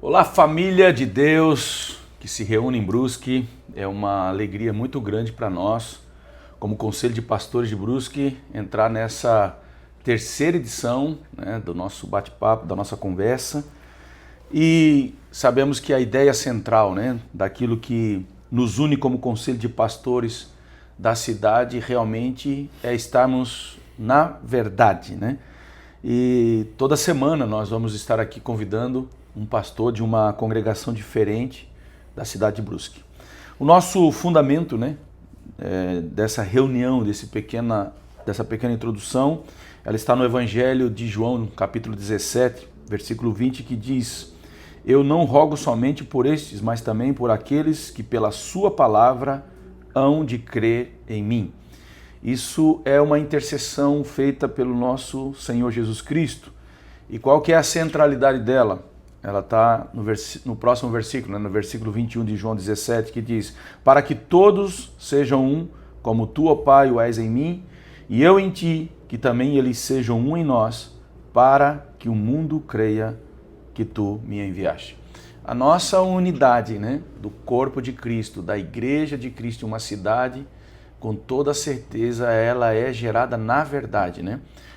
Olá, família de Deus que se reúne em Brusque. É uma alegria muito grande para nós, como Conselho de Pastores de Brusque, entrar nessa terceira edição, do nosso bate-papo, da nossa conversa. E sabemos que a ideia central, daquilo que nos une como Conselho de Pastores da cidade realmente é estarmos na verdade, E toda semana nós vamos estar aqui convidando um pastor de uma congregação diferente da cidade de Brusque. O nosso fundamento, dessa reunião, dessa pequena introdução, ela está no Evangelho de João, no capítulo 17, versículo 20, que diz: Eu não rogo somente por estes, mas também por aqueles que pela sua palavra hão de crer em mim. Isso é uma intercessão feita pelo nosso Senhor Jesus Cristo. E qual que é a centralidade dela? Ela está no próximo versículo, no versículo 21 de João 17, que diz: Para que todos sejam um, como tu, ó Pai, o és em mim, e eu em ti, que também eles sejam um em nós, para que o mundo creia que tu me enviaste. A nossa unidade, do corpo de Cristo, da igreja de Cristo, uma cidade, com toda certeza ela é gerada na verdade,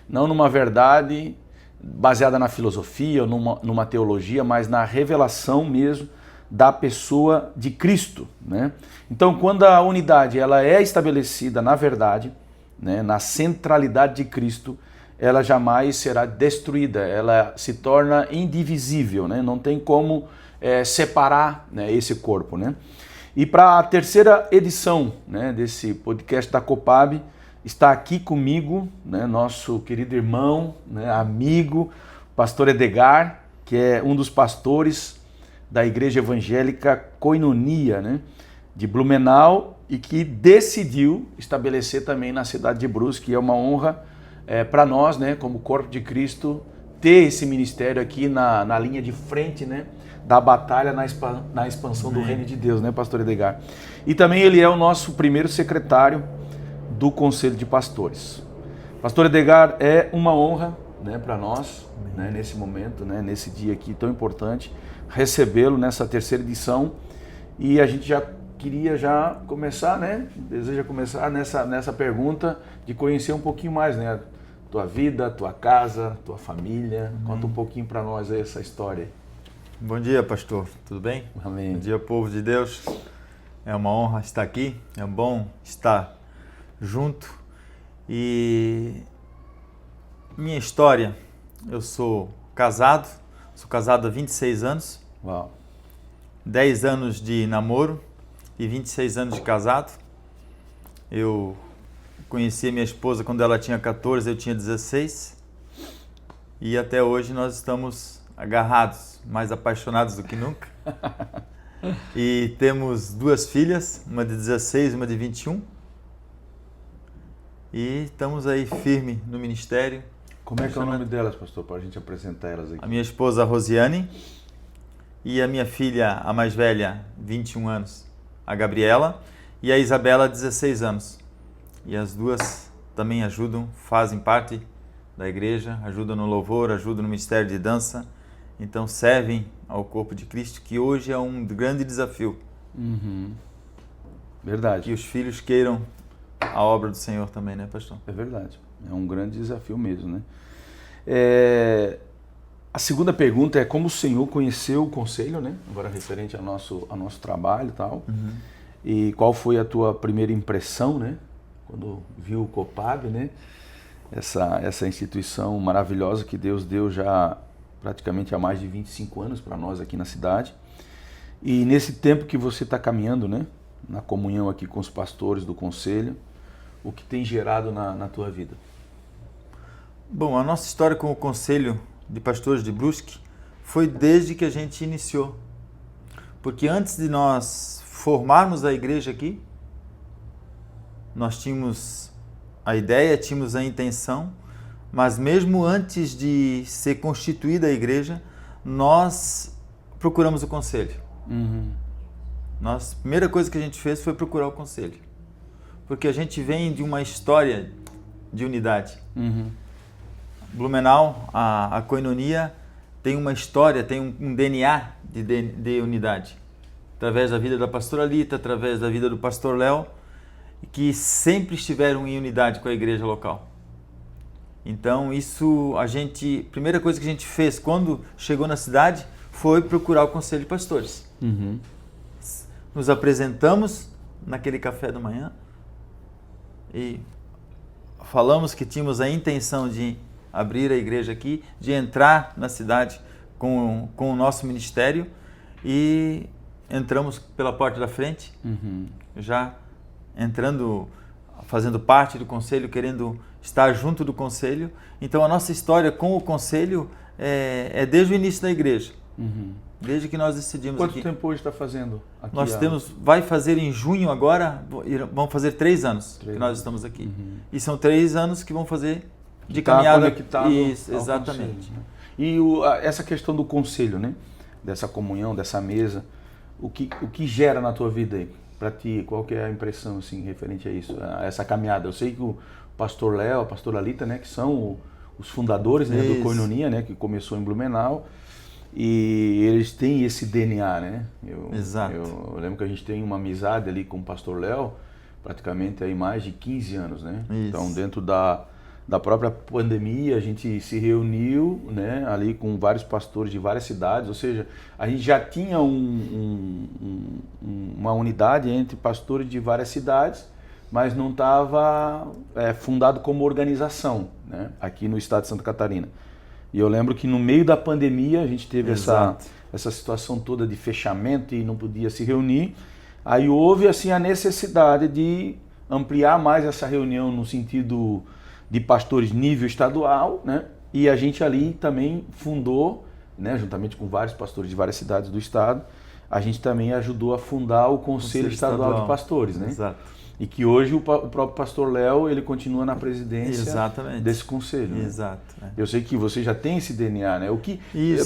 Não numa verdade baseada na filosofia ou numa teologia, mas na revelação mesmo da pessoa de Cristo, Então, quando a unidade ela é estabelecida na verdade, na centralidade de Cristo, ela jamais será destruída, ela se torna indivisível, Não tem como separar esse corpo, E para a terceira edição desse podcast da Copab, está aqui comigo nosso querido irmão, amigo, pastor Edgar, que é um dos pastores da Igreja Evangélica Koinonia, de Blumenau, e que decidiu estabelecer também na cidade de Brusque. É uma honra para nós, como corpo de Cristo, ter esse ministério aqui na linha de frente, da batalha na expansão do reino de Deus, pastor Edgar? E também ele é o nosso primeiro secretário do Conselho de Pastores. Pastor Edgar, é uma honra para nós, nesse momento, nesse dia aqui tão importante, recebê-lo nessa terceira edição. E a gente já queria começar, deseja começar nessa pergunta de conhecer um pouquinho mais, tua vida, tua casa, tua família. Conta um pouquinho para nós aí essa história. Bom dia, pastor. Tudo bem? Amém. Bom dia, povo de Deus. É uma honra estar aqui. É bom estar junto. E minha história, eu sou casado há 26 anos. Uau. 10 anos de namoro e 26 anos de casado. Eu conheci a minha esposa quando ela tinha 14, eu tinha 16. E até hoje nós estamos agarrados, mais apaixonados do que nunca. E temos 2 filhas, uma de 16 e uma de 21. E estamos aí firme no ministério. Como é que é o nome delas, pastor, para a gente apresentar elas aqui? A minha esposa, Rosiane, e a minha filha, a mais velha, 21 anos, a Gabriela, e a Isabela, 16 anos. E as duas também ajudam, fazem parte da igreja, ajudam no louvor, ajudam no ministério de dança. Então servem ao corpo de Cristo, que hoje é um grande desafio. Uhum. Verdade. Que os filhos queiram a obra do Senhor também, pastor? É verdade. É um grande desafio mesmo, A segunda pergunta é como o Senhor conheceu o conselho, Agora referente ao nosso trabalho e tal. Uhum. E qual foi a tua primeira impressão, quando viu o Copab, Essa instituição maravilhosa que Deus deu já praticamente há mais de 25 anos para nós aqui na cidade. E nesse tempo que você está caminhando, na comunhão aqui com os pastores do conselho, o que tem gerado na tua vida? Bom, a nossa história com o Conselho de Pastores de Brusque foi desde que a gente iniciou. Porque antes de nós formarmos a igreja aqui, nós tínhamos a ideia, tínhamos a intenção, mas mesmo antes de ser constituída a igreja, nós procuramos o conselho. Uhum. A primeira coisa que a gente fez foi procurar o conselho. Porque a gente vem de uma história de unidade. Uhum. Blumenau, a Koinonia, tem uma história, tem um DNA de unidade. Através da vida da pastora Lita, através da vida do pastor Léo, que sempre estiveram em unidade com a igreja local. Então isso, primeira coisa que a gente fez quando chegou na cidade foi procurar o Conselho de Pastores. Uhum. Nos apresentamos naquele café da manhã e falamos que tínhamos a intenção de abrir a igreja aqui, de entrar na cidade com o nosso ministério, e entramos pela porta da frente, já entrando, fazendo parte do conselho, querendo estar junto do conselho. Então a nossa história com o conselho é desde o início da igreja, desde que nós decidimos. Quanto tempo hoje está fazendo aqui? Nós vai fazer em junho agora, vão fazer 3 anos que nós estamos aqui. E são 3 anos que vão fazer de caminhada. Conectado. Isso, exatamente. Conselho, né? E essa questão do conselho, né? Dessa comunhão, dessa mesa, o que gera na tua vida aí? Para ti, qual que é a impressão assim, referente a isso, a essa caminhada? Eu sei que o pastor Léo, a pastora Lita, né, que são os fundadores, né, do Koinonia, né, que começou em Blumenau, e eles têm esse DNA, né? Exato. Eu lembro que a gente tem uma amizade ali com o pastor Léo, praticamente aí mais de 15 anos, né? Isso. Então, dentro da própria pandemia, a gente se reuniu, né, ali com vários pastores de várias cidades, ou seja, a gente já tinha uma unidade entre pastores de várias cidades, mas não estava fundado como organização, né, aqui no estado de Santa Catarina. E eu lembro que no meio da pandemia a gente teve essa situação toda de fechamento e não podia se reunir. Aí houve assim a necessidade de ampliar mais essa reunião no sentido de pastores nível estadual, né? E a gente ali também fundou, né, juntamente com vários pastores de várias cidades do estado, a gente também ajudou a fundar o Conselho Estadual de Pastores, né? Exato. E que hoje o próprio pastor Léo, ele continua na presidência desse conselho. Né? Exato. Eu sei que você já tem esse DNA, né? O que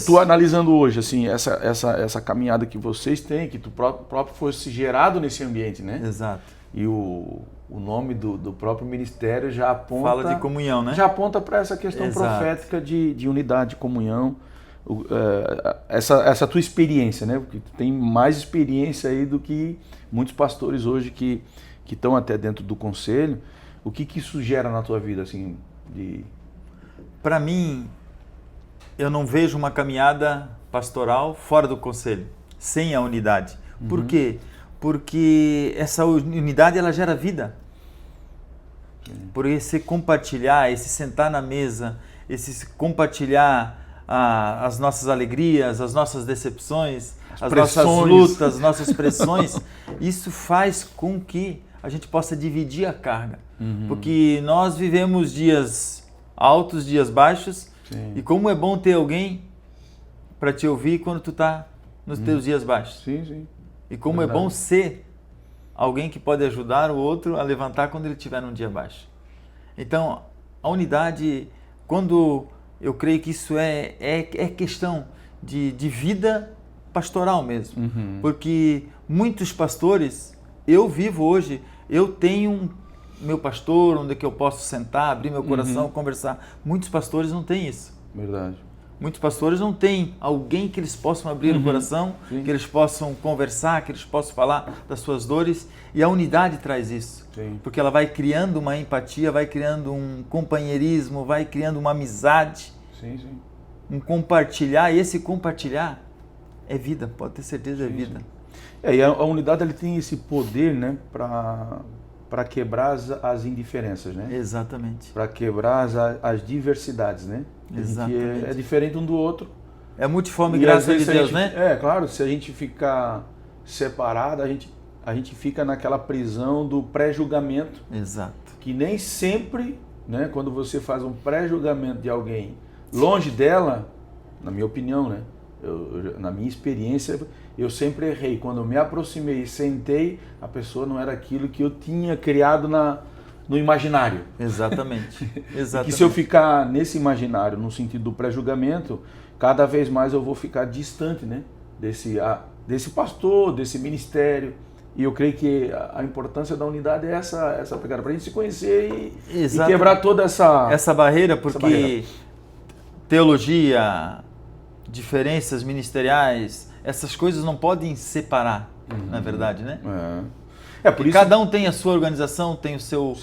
tu analisando hoje, assim, essa caminhada que vocês têm, que tu próprio fosse gerado nesse ambiente, né? Exato. E o nome do próprio ministério já aponta... Fala de comunhão, né? Já aponta para essa questão profética de unidade, de comunhão. Essa tua experiência, né? Porque tu tem mais experiência aí do que muitos pastores hoje que estão até dentro do conselho. O que isso gera na tua vida, assim? Para mim, eu não vejo uma caminhada pastoral fora do conselho, sem a unidade. Por quê? Porque essa unidade, ela gera vida. Por esse compartilhar, esse sentar na mesa, esse compartilhar as nossas alegrias, as nossas decepções, as nossas lutas, as nossas pressões, isso faz com que a gente possa dividir a carga. Porque nós vivemos dias altos, dias baixos, e como é bom ter alguém para te ouvir quando tu está nos teus dias baixos. Sim. E como é bom ser alguém que pode ajudar o outro a levantar quando ele estiver num dia baixo. Então, a unidade, quando eu creio que isso é questão de vida pastoral mesmo. Porque muitos pastores, eu vivo hoje, eu tenho meu pastor, onde é que eu posso sentar, abrir meu coração, conversar. Muitos pastores não têm isso. Verdade. Muitos pastores não têm alguém que eles possam abrir o coração, que eles possam conversar, que eles possam falar das suas dores. E a unidade traz isso. Porque ela vai criando uma empatia, vai criando um companheirismo, vai criando uma amizade, um compartilhar. E esse compartilhar é vida, pode ter certeza, é vida. E a unidade ele tem esse poder, né, para quebrar as indiferenças, né? Exatamente. Para quebrar as diversidades, né? Exatamente. É diferente um do outro. É multiforme, graças a Deus, né? É, claro, se a gente ficar separado, a gente fica naquela prisão do pré-julgamento. Exato. Que nem sempre, né, quando você faz um pré-julgamento de alguém longe dela, na minha opinião, né? Na minha experiência, eu sempre errei. Quando eu me aproximei e sentei, a pessoa não era aquilo que eu tinha criado no imaginário. Exatamente. Que se eu ficar nesse imaginário, no sentido do pré-julgamento, cada vez mais eu vou ficar distante, né, desse pastor, desse ministério. E eu creio que a importância da unidade é essa pegada, para a gente se conhecer e quebrar toda essa barreira, porque teologia, diferenças ministeriais, essas coisas não podem separar, na verdade, né? Por isso... Cada um tem a sua organização, tem o seu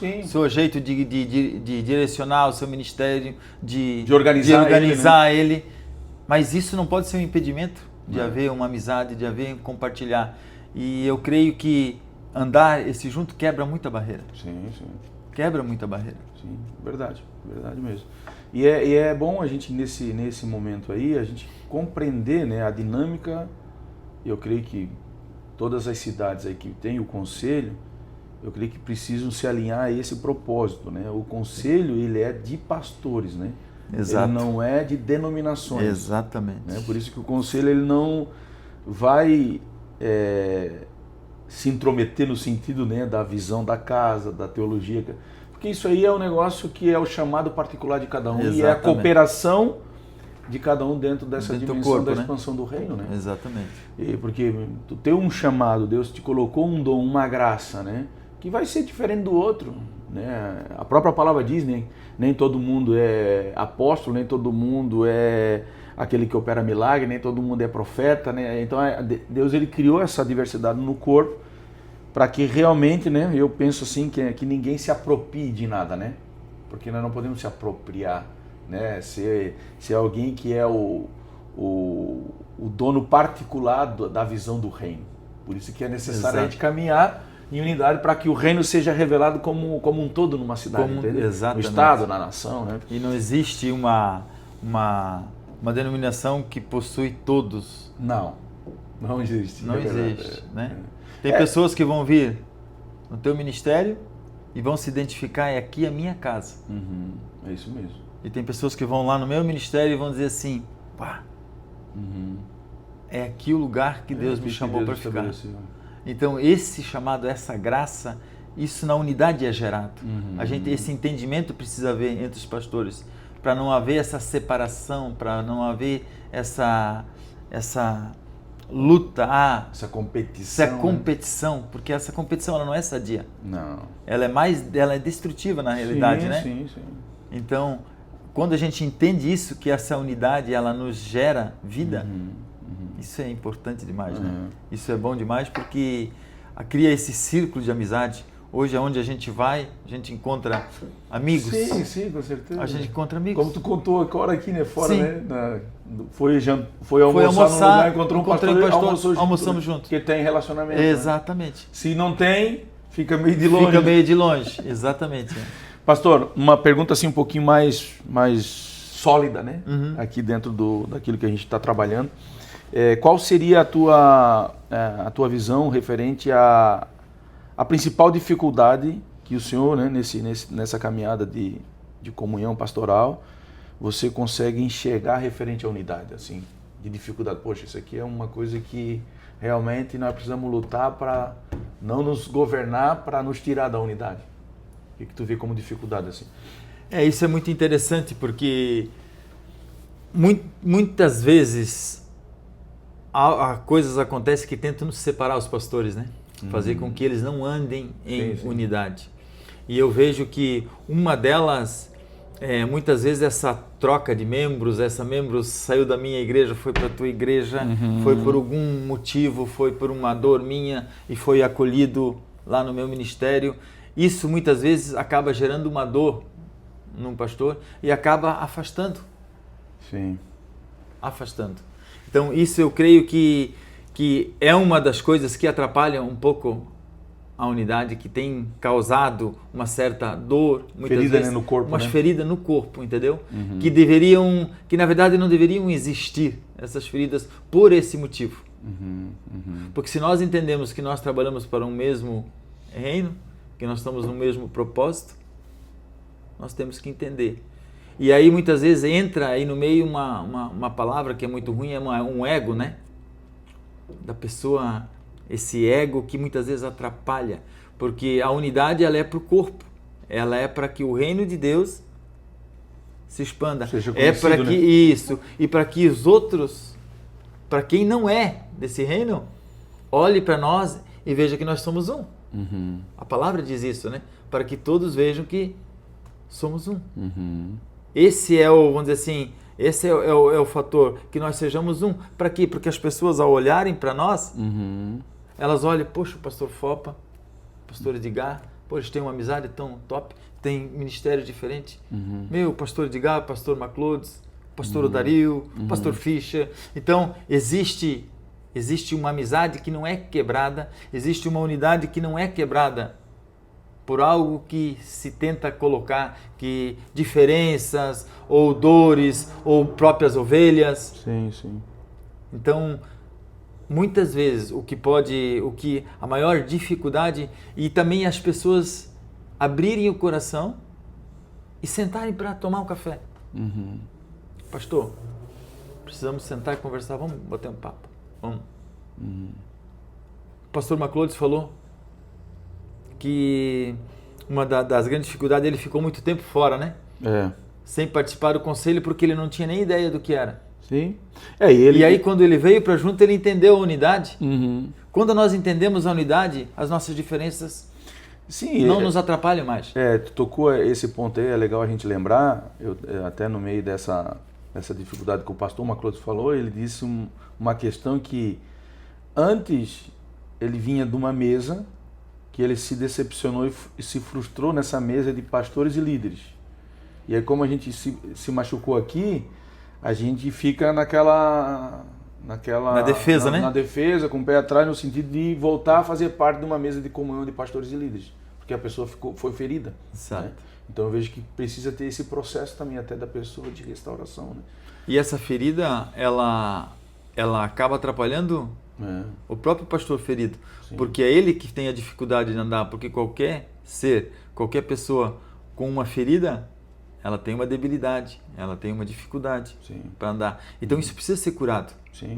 jeito de direcionar o seu ministério, de organizar ele. Mas isso não pode ser um impedimento de haver uma amizade, de haver compartilhar. E eu creio que andar esse junto quebra muita barreira. Sim. Quebra muita barreira. Sim, verdade mesmo. E é bom a gente, nesse momento aí, a gente compreender, né, a dinâmica. Eu creio que todas as cidades aí que tem o conselho, eu creio que precisam se alinhar a esse propósito, né? O conselho, ele é de pastores, né? Exato. Ele não é de denominações. Exatamente. Né? Por isso que o conselho, ele não vai se intrometer no sentido, né, da visão da casa, da teologia, porque isso aí é um negócio que é o chamado particular de cada um. Exatamente. E é a cooperação de cada um dentro dessa dimensão corpo, da expansão, né, do reino, né? Exatamente. Porque tu tem um chamado, Deus te colocou um dom, uma graça, né, que vai ser diferente do outro, né? A própria palavra diz, né, nem todo mundo é apóstolo, nem todo mundo é aquele que opera milagre, nem todo mundo é profeta, né? Então Deus, ele criou essa diversidade no corpo para que realmente, né, eu penso assim, que ninguém se aproprie de nada, né? Porque nós não podemos se apropriar, né? Ser alguém que é o dono particular da visão do reino. Por isso que é necessário a gente caminhar em unidade para que o reino seja revelado como um todo numa cidade, entendeu? No estado, na nação, né? E não existe uma denominação que possui todos. Não existe. Não existe, né? Tem pessoas que vão vir no teu ministério e vão se identificar, é aqui a minha casa. É isso mesmo. E tem pessoas que vão lá no meu ministério e vão dizer assim, pá, é aqui o lugar que Deus me chamou para ficar. Então esse chamado, essa graça, isso na unidade é gerado. Esse entendimento precisa haver entre os pastores, para não haver essa separação, para não haver essa luta, essa competição, porque essa competição ela não é sadia. Não. Ela é destrutiva na realidade, né? Sim. Então, quando a gente entende isso, que essa unidade ela nos gera vida, isso é importante demais, né? Isso é bom demais porque cria esse círculo de amizade. Hoje, aonde a gente vai, a gente encontra amigos. Sim, com certeza. A gente encontra amigos. Como tu contou agora aqui, né? Fora, né? Foi almoçar num lugar, encontrou um pastor, almoçamos juntos. Porque tem relacionamento. Exatamente. Né? Se não tem, fica meio de longe. Exatamente. Pastor, uma pergunta assim um pouquinho mais sólida, né? Aqui dentro daquilo que a gente está trabalhando. Qual seria a tua visão referente a principal dificuldade que o senhor, né, nessa caminhada de comunhão pastoral, você consegue enxergar referente à unidade, assim, de dificuldade? Poxa, isso aqui é uma coisa que realmente nós precisamos lutar para não nos governar, para nos tirar da unidade. O que tu vê como dificuldade, assim? Isso é muito interessante, porque muitas vezes coisas acontecem que tentam nos separar os pastores, né? Fazer com que eles não andem em unidade. E eu vejo que uma delas, muitas vezes essa troca de membros, membro saiu da minha igreja, foi para a tua igreja, foi por algum motivo, foi por uma dor minha e foi acolhido lá no meu ministério. Isso muitas vezes acaba gerando uma dor num pastor e acaba afastando. Sim. Afastando. Então isso eu creio que é uma das coisas que atrapalham um pouco a unidade, que tem causado uma certa dor, muitas vezes, no corpo, umas feridas no corpo, entendeu? Que na verdade não deveriam existir essas feridas por esse motivo. Porque se nós entendemos que nós trabalhamos para um mesmo reino, que nós estamos no mesmo propósito, nós temos que entender. E aí muitas vezes entra aí no meio uma palavra que é muito ruim, é um ego, né? Da pessoa, esse ego que muitas vezes atrapalha, porque a unidade ela é para o corpo, ela é para que o reino de Deus se expanda, é para que isso, e para que os outros, para quem não é desse reino, olhe para nós e veja que nós somos um. A palavra diz isso, né? Para que todos vejam que somos um. Esse é vamos dizer assim, Esse é o fator, que nós sejamos um. Para quê? Porque as pessoas, ao olharem para nós, elas olham, poxa, o pastor Fopa, o pastor Edgar, pô, eles têm uma amizade tão top, tem ministério diferente. Meu, o pastor Edgar, o pastor MacLeods, o pastor Odario, o pastor Fischer. Então, existe uma amizade que não é quebrada, existe uma unidade que não é quebrada por algo que se tenta colocar, que diferenças, ou dores, ou próprias ovelhas. Sim, sim. Então, muitas vezes, a maior dificuldade, e também as pessoas abrirem o coração e sentarem para tomar um café. Pastor, precisamos sentar e conversar, vamos bater um papo. Vamos. O pastor MacLeods falou que uma das grandes dificuldades, ele ficou muito tempo fora, né? Sem participar do conselho, porque ele não tinha nem ideia do que era. Sim. E aí, quando ele veio para junto, ele entendeu a unidade. Quando nós entendemos a unidade, as nossas diferenças não nos atrapalham mais. Tu tocou esse ponto aí, é legal a gente lembrar. Eu até no meio dessa dificuldade que o pastor MacLeods falou, ele disse uma questão que antes ele vinha de uma mesa que ele se decepcionou e se frustrou nessa mesa de pastores e líderes. E aí, como a gente se machucou aqui, a gente fica na defesa, né? Na defesa, com o pé atrás, no sentido de voltar a fazer parte de uma mesa de comunhão de pastores e líderes, porque a pessoa foi ferida. Exato. Né? Então eu vejo que precisa ter esse processo também até da pessoa de restauração. Né? E essa ferida, ela acaba atrapalhando o próprio pastor ferido. Sim. Porque é ele que tem a dificuldade de andar, porque qualquer pessoa com uma ferida, ela tem uma debilidade, ela tem uma dificuldade para andar. Então isso precisa ser curado,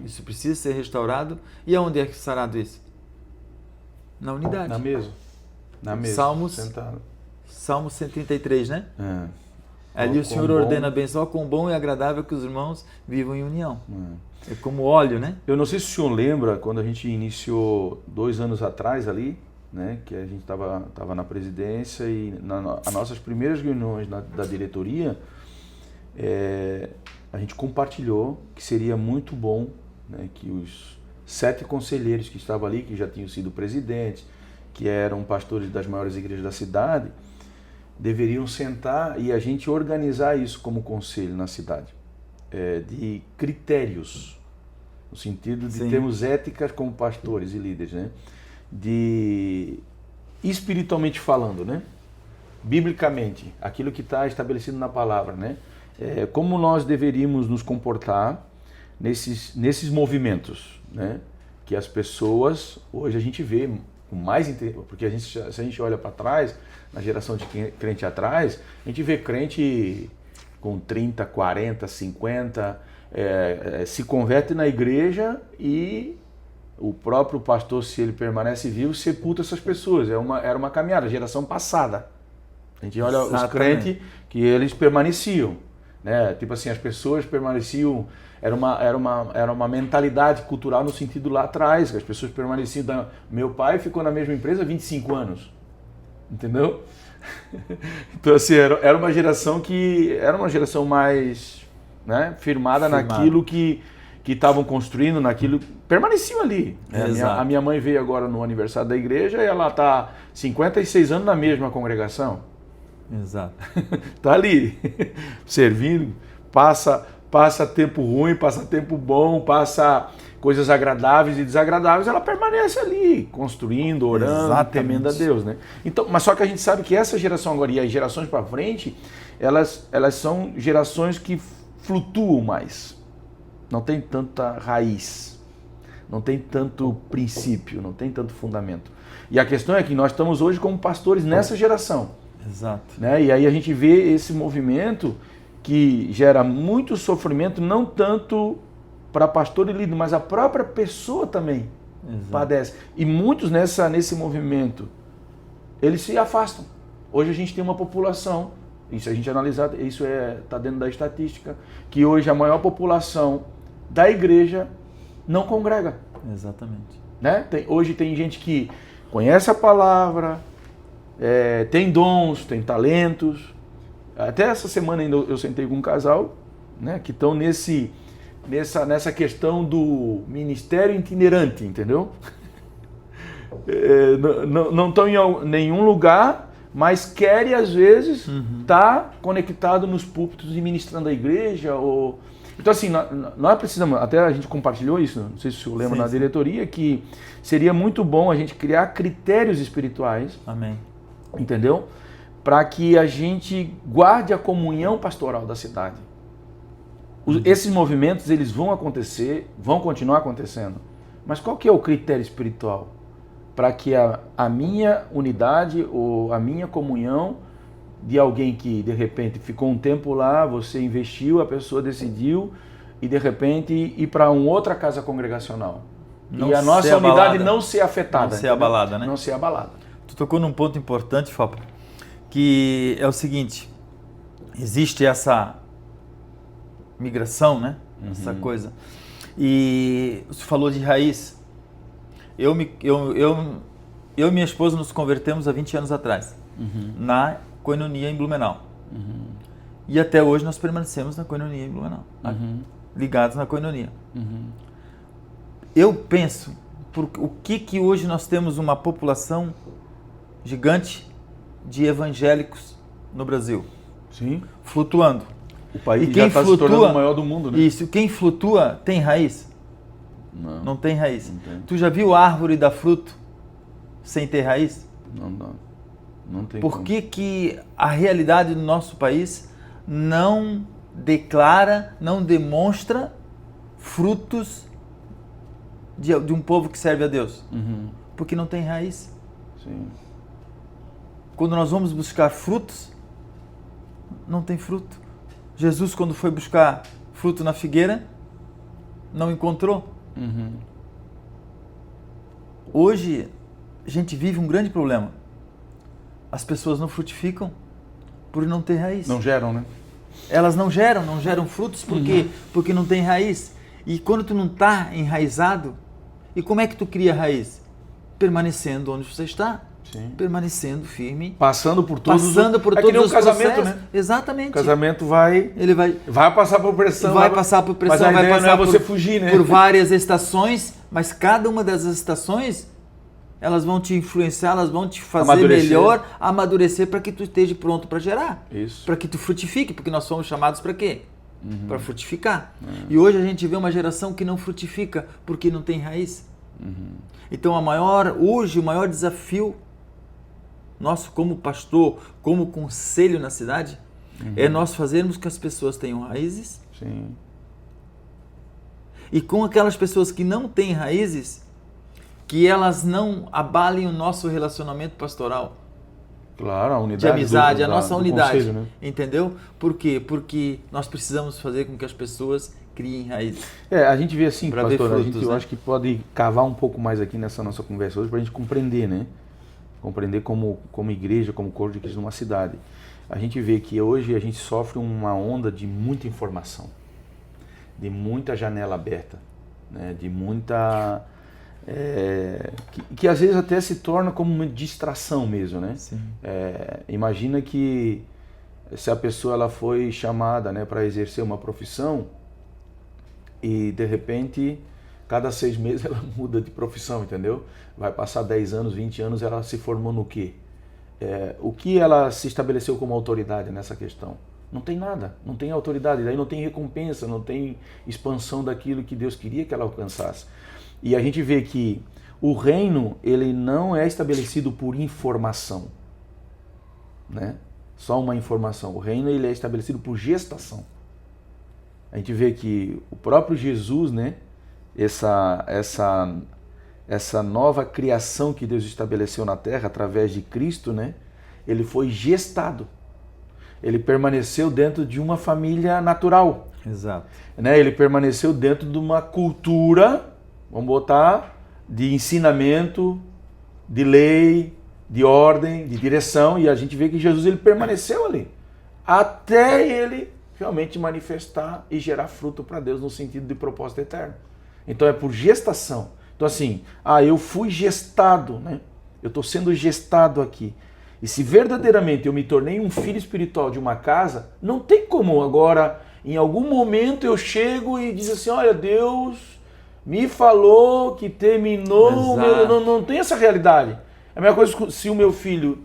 isso precisa ser restaurado. E aonde é que é sarado isso? Na unidade. Na mesa. Salmo 133, né? Ali o Senhor ordena a bênção, quão bom e agradável que os irmãos vivam em união. É como óleo, né? Eu não sei se o senhor lembra, quando a gente iniciou 2 anos atrás ali, né, que a gente estava na presidência e nas nossas primeiras reuniões da diretoria, a gente compartilhou que seria muito bom, né, que os 7 conselheiros que estavam ali, que já tinham sido presidentes, que eram pastores das maiores igrejas da cidade, deveriam sentar e a gente organizar isso como conselho na cidade, de critérios, no sentido de termos éticas como pastores e líderes, né? De espiritualmente falando, né? Biblicamente, aquilo que está estabelecido na palavra, né? Como nós deveríamos nos comportar nesses movimentos, né? Que as pessoas, hoje a gente vê com mais interesse, porque se a gente olha para trás, na geração de crente atrás, a gente vê crente com 30, 40, 50, se converte na igreja e o próprio pastor, se ele permanece vivo, sepulta essas pessoas. Era uma caminhada, geração passada. A gente olha os crentes que eles permaneciam, né? Tipo assim, as pessoas permaneciam, era uma mentalidade cultural no sentido lá atrás, que as pessoas permaneciam. Meu pai ficou na mesma empresa há 25 anos, entendeu? Então assim, era uma geração mais, né, firmada naquilo que estavam construindo, naquilo, permaneciam ali. A minha mãe veio agora no aniversário da igreja e ela está 56 anos na mesma congregação. Exato. Está ali, servindo, passa tempo ruim, passa tempo bom, passa coisas agradáveis e desagradáveis, ela permanece ali, construindo, orando, temendo a Deus, né? Então, mas só que a gente sabe que essa geração agora e as gerações para frente, elas são gerações que flutuam mais. Não tem tanta raiz, não tem tanto princípio, não tem tanto fundamento. E a questão é que nós estamos hoje como pastores nessa geração. Exato. Né? E aí a gente vê esse movimento que gera muito sofrimento, não tanto para pastor e líder, mas a própria pessoa também padece. E muitos nesse movimento, eles se afastam. Hoje a gente tem uma população, isso a gente analisar, isso está dentro da estatística, que hoje a maior população da igreja não congrega. Exatamente. Né? Hoje tem gente que conhece a palavra, tem dons, tem talentos. Até essa semana ainda eu sentei com um casal né? Que estão nessa questão do ministério itinerante, entendeu? Não estão em nenhum lugar, mas querem às vezes estar conectado nos púlpitos e ministrando a igreja. Então assim, nós precisamos, até a gente compartilhou isso, não sei se o senhor lembra, na diretoria, que seria muito bom a gente criar critérios espirituais. Amém. Entendeu? Para que a gente guarde a comunhão pastoral da cidade. Esses movimentos, eles vão acontecer, vão continuar acontecendo. Mas qual que é o critério espiritual? Para que a minha unidade ou a minha comunhão de alguém que de repente ficou um tempo lá, você investiu, a pessoa decidiu e de repente ir para uma outra casa congregacional. Não e a nossa unidade abalada. não ser afetada. Não ser abalada, né? Não ser abalada. Tu tocou num ponto importante, Fábio, que é o seguinte: existe essa migração, né? Essa coisa. E você falou de raiz. Eu e minha esposa nos convertemos há 20 anos atrás, na Koinonia em Blumenau. E até hoje nós permanecemos na Koinonia em Blumenau, ligados na Koinonia. Eu penso, o que hoje nós temos uma população gigante de evangélicos no Brasil? Sim. Flutuando. O país E quem já está se tornando o maior do mundo, né? Isso. Quem flutua tem raiz? Não tem raiz. Não tem. Tu já viu a árvore dar fruto sem ter raiz? Não tem. Por que a realidade do nosso país não declara, não demonstra frutos de um povo que serve a Deus? Porque não tem raiz. Sim. Quando nós vamos buscar frutos, não tem fruto. Jesus, quando foi buscar fruto na figueira, não encontrou. Hoje, a gente vive um grande problema. As pessoas não frutificam por não ter raiz. Não geram, né? Elas não geram frutos porque não tem raiz. E quando tu não está enraizado, e como é que tu cria raiz? Permanecendo onde você está. Sim. Permanecendo firme. Passando por todos todos que nem os um casamento, processos. né? Exatamente. O casamento vai passar por pressão. Vai passar por pressão, mas a vai ideia passar não é você fugir, né? por várias estações, mas cada uma dessas estações, elas vão te influenciar, elas vão te fazer melhor, amadurecer para que tu esteja pronto para gerar. Isso. Para que tu frutifique, porque nós somos chamados para quê? Para frutificar. E hoje a gente vê uma geração que não frutifica porque não tem raiz. Então hoje o maior desafio nosso como pastor, como conselho na cidade, é nós fazermos que as pessoas tenham raízes. Sim. E com aquelas pessoas que não têm raízes, que elas não abalem o nosso relacionamento pastoral. Claro, a unidade de amizade, a nossa do unidade. conselho, né? Entendeu? Por quê? Porque nós precisamos fazer com que as pessoas criem raízes. A gente vê assim, Pra pastor, ver a frutos, gente, eu né? acho que pode cavar um pouco mais aqui nessa nossa conversa hoje para a gente compreender, né? Compreender como igreja, como corpo de Cristo numa cidade. A gente vê que hoje a gente sofre uma onda de muita informação, de muita janela aberta, né? De muita... que às vezes até se torna como uma distração mesmo, né? Sim. Imagina que se a pessoa ela foi chamada, né, para exercer uma profissão e de repente cada 6 meses ela muda de profissão, entendeu? Vai passar 10 anos, 20 anos, ela se formou no quê? O que ela se estabeleceu como autoridade nessa questão? Não tem nada, não tem autoridade, daí não tem recompensa, não tem expansão daquilo que Deus queria que ela alcançasse. E a gente vê que o reino, ele não é estabelecido por informação, né? Só uma informação. O reino, ele é estabelecido por gestação. A gente vê que o próprio Jesus, né? Essa nova criação que Deus estabeleceu na terra através de Cristo, né? Ele foi gestado. Ele permaneceu dentro de uma família natural. Exato. Né? Ele permaneceu dentro de uma cultura, vamos botar, de ensinamento, de lei, de ordem, de direção. E a gente vê que Jesus ele permaneceu ali. Até ele realmente manifestar e gerar fruto para Deus no sentido de propósito eterno. Então é por gestação. Então assim, eu fui gestado, né? Eu estou sendo gestado aqui. E se verdadeiramente eu me tornei um filho espiritual de uma casa, não tem como agora em algum momento eu chego e diz assim, olha, Deus me falou que terminou, não tem essa realidade. É a mesma coisa se o meu filho,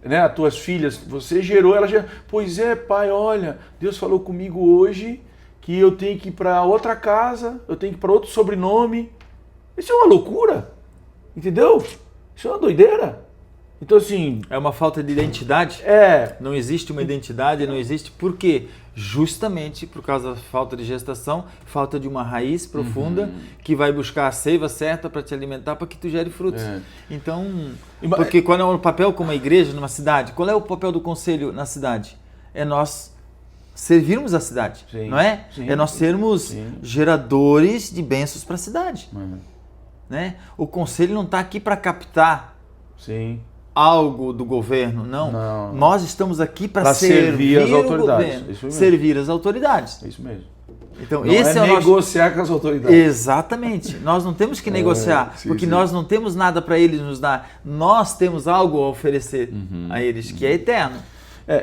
né, as tuas filhas, você gerou, ela já, pois é, pai, olha, Deus falou comigo hoje que eu tenho que ir para outra casa, eu tenho que ir para outro sobrenome. Isso é uma loucura, entendeu? Isso é uma doideira. Então, assim... É uma falta de identidade? Não existe uma identidade, não existe... Por quê? Justamente por causa da falta de gestação, falta de uma raiz profunda que vai buscar a seiva certa para te alimentar, para que tu gere frutos. Então, porque qual é o papel como a igreja numa cidade? Qual é o papel do conselho na cidade? É nós servirmos a cidade, não é? É nós sermos geradores de bênçãos para a cidade. Né? O conselho não está aqui para captar algo do governo, não. Nós estamos aqui para servir as autoridades. Governo, servir as autoridades. É isso mesmo. Então, não esse é negociar com as autoridades. Exatamente. Nós não temos que negociar, porque nós não temos nada para eles nos dar. Nós temos algo a oferecer a eles, que é eterno.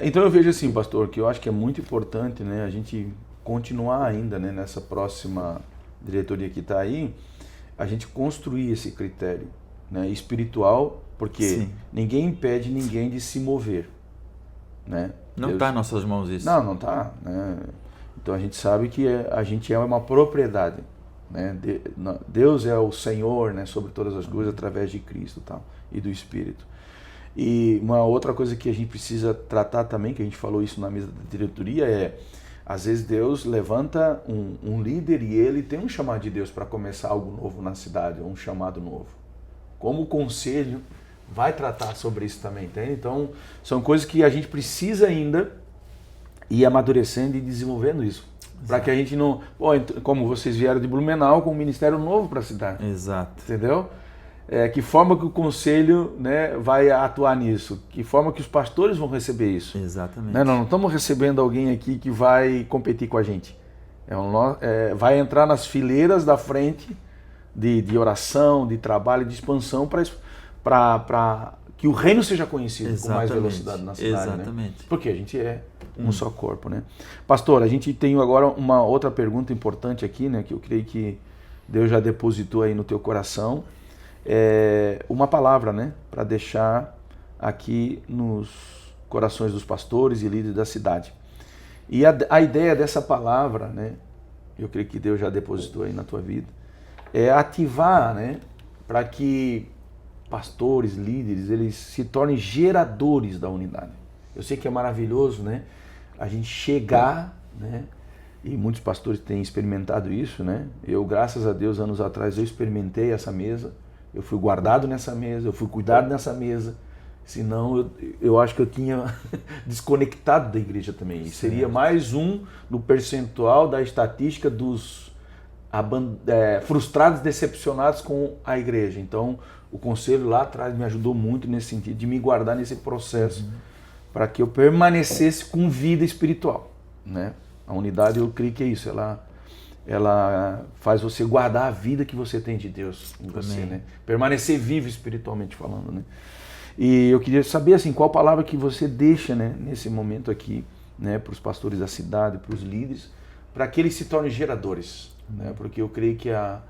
Então eu vejo assim, pastor, que eu acho que é muito importante, né, a gente continuar ainda, né, nessa próxima diretoria que está aí, a gente construir esse critério, né, espiritual, porque ninguém impede ninguém de se mover, né? Não está em nossas mãos isso. Não está, né? Então a gente sabe que a gente é uma propriedade, né? Deus é o Senhor, né, sobre todas as coisas através de Cristo, tal, e do Espírito. E uma outra coisa que a gente precisa tratar também, que a gente falou isso na mesa da diretoria, é às vezes Deus levanta um líder e ele tem um chamado de Deus para começar algo novo na cidade, um chamado novo. Como o conselho vai tratar sobre isso também, entende? Então, são coisas que a gente precisa ainda ir amadurecendo e desenvolvendo isso. Para que a gente não... como vocês vieram de Blumenau com um ministério novo para a cidade. Exato. Entendeu? Que forma que o conselho, né, vai atuar nisso? Que forma que os pastores vão receber isso? Exatamente. Né? Nós não estamos recebendo alguém aqui que vai competir com a gente. Vai entrar nas fileiras da frente de oração, de trabalho, de expansão para que o reino seja conhecido com mais velocidade na cidade. Exatamente. Né? Porque a gente é um só corpo. Né? Pastor, a gente tem agora uma outra pergunta importante aqui, né, que eu creio que Deus já depositou aí no teu coração. Uma palavra, né, para deixar aqui nos corações dos pastores e líderes da cidade. E a ideia dessa palavra, né, eu creio que Deus já depositou aí na tua vida, é ativar, né, para que pastores, líderes, eles se tornem geradores da unidade. Eu sei que é maravilhoso, né, a gente chegar, né, e muitos pastores têm experimentado isso, né. Eu, graças a Deus, anos atrás, eu experimentei essa mesa. Eu fui guardado nessa mesa, eu fui cuidado nessa mesa, senão eu acho que eu tinha desconectado da igreja também. E seria mais um no percentual da estatística dos frustrados, decepcionados com a igreja. Então, o conselho lá atrás me ajudou muito nesse sentido, de me guardar nesse processo, para que eu permanecesse com vida espiritual. Né? A unidade, eu creio que é isso, ela faz você guardar a vida que você tem de Deus em você, né? Permanecer vivo espiritualmente falando, né? E eu queria saber assim, qual palavra que você deixa, né, nesse momento aqui, né, para os pastores da cidade, para os líderes, para que eles se tornem geradores, né? Porque eu creio que a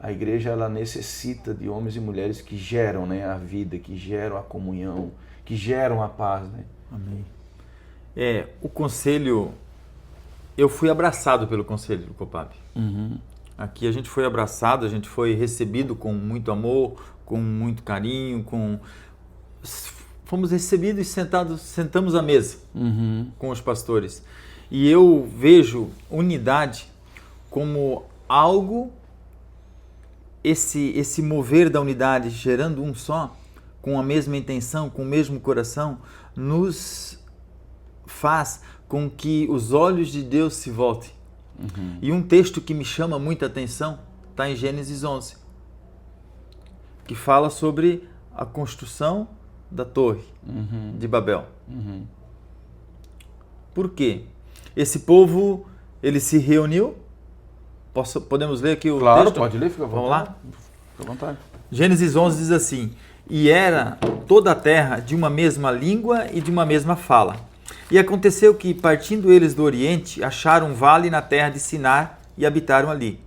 igreja, ela necessita de homens e mulheres que geram, né, a vida, que geram a comunhão, que geram a paz, né? Amém. O conselho... Eu fui abraçado pelo conselho do Copab. Aqui a gente foi abraçado, a gente foi recebido com muito amor, com muito carinho, fomos recebidos e sentamos à mesa com os pastores. E eu vejo unidade como algo, esse mover da unidade, gerando um só, com a mesma intenção, com o mesmo coração, nos faz com que os olhos de Deus se voltem. E um texto que me chama muita atenção está em Gênesis 11, que fala sobre a construção da torre de Babel. Por quê? Esse povo, ele se reuniu. Podemos ler aqui o texto? Claro, pode ler, fica à vontade. Vamos lá? Fica à vontade. Gênesis 11 diz assim: E era toda a terra de uma mesma língua e de uma mesma fala. E aconteceu que, partindo eles do Oriente, acharam um vale na terra de Sinar e habitaram ali.